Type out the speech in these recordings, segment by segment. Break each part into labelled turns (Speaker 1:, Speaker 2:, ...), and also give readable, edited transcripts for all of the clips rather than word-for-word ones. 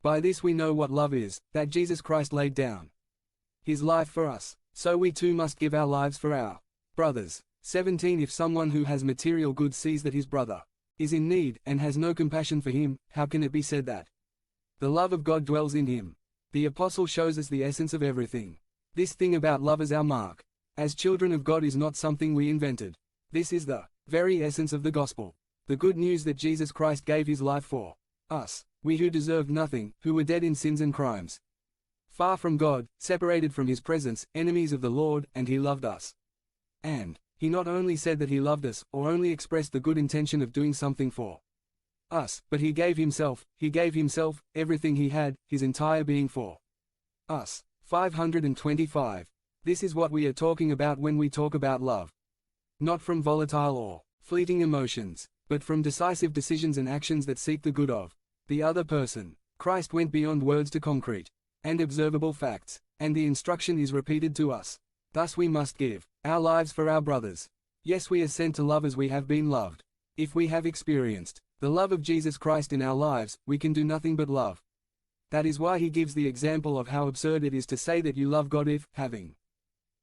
Speaker 1: By this we know what love is, that Jesus Christ laid down his life for us, so we too must give our lives for our brothers. 17 If someone who has material goods sees that his brother is in need, and has no compassion for him, how can it be said that the love of God dwells in him? The Apostle shows us the essence of everything. This thing about love as our mark, as children of God, is not something we invented. This is the very essence of the gospel. The good news that Jesus Christ gave his life for us, we who deserved nothing, who were dead in sins and crimes, far from God, separated from his presence, enemies of the Lord, and he loved us. And he not only said that he loved us, or only expressed the good intention of doing something for us, but he gave himself, everything he had, his entire being for us. 525. This is what we are talking about when we talk about love. Not from volatile or fleeting emotions, but from decisive decisions and actions that seek the good of the other person. Christ went beyond words to concrete and observable facts, and the instruction is repeated to us. Thus we must give our lives for our brothers. Yes, we are sent to love as we have been loved. If we have experienced the love of Jesus Christ in our lives, we can do nothing but love. That is why he gives the example of how absurd it is to say that you love God if, having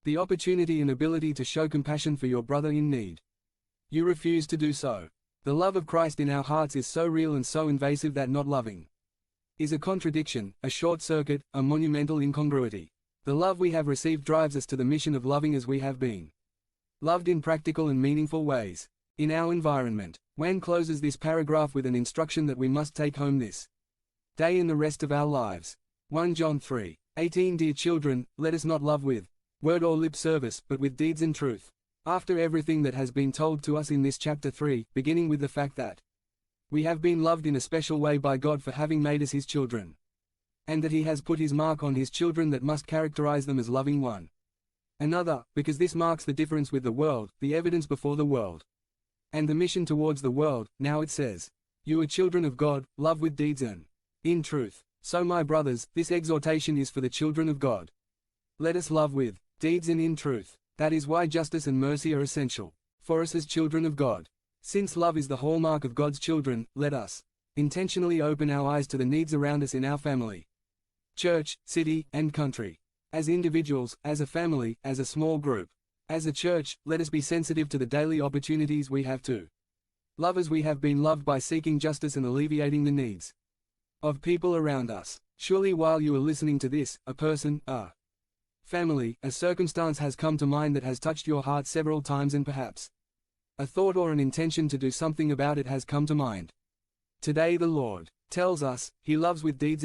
Speaker 1: the opportunity and ability to show compassion for your brother in need, you refuse to do so. The love of Christ in our hearts is so real and so invasive that not loving is a contradiction, a short circuit, a monumental incongruity. The love we have received drives us to the mission of loving as we have been loved in practical and meaningful ways. In our environment, Wan closes this paragraph with an instruction that we must take home this day and the rest of our lives. 1 John 3:18 Dear children, let us not love with word or lip service, but with deeds and truth. After everything that has been told to us in this chapter 3, beginning with the fact that we have been loved in a special way by God for having made us his children, and that he has put his mark on his children that must characterize them as loving one another, because this marks the difference with the world, the evidence before the world, and the mission towards the world. Now it says, you are children of God, love with deeds and in truth. So my brothers, this exhortation is for the children of God. Let us love with deeds and in truth. That is why justice and mercy are essential for us as children of God. Since love is the hallmark of God's children, let us intentionally open our eyes to the needs around us in our family, church, city, and country. As individuals, as a family, as a small group, as a church, let us be sensitive to the daily opportunities we have to love as we have been loved, by seeking justice and alleviating the needs of people around us. Surely while you are listening to this, a person, a family, a circumstance has come to mind that has touched your heart several times, and perhaps a thought or an intention to do something about it has come to mind. Today the Lord tells us, he loves with deeds and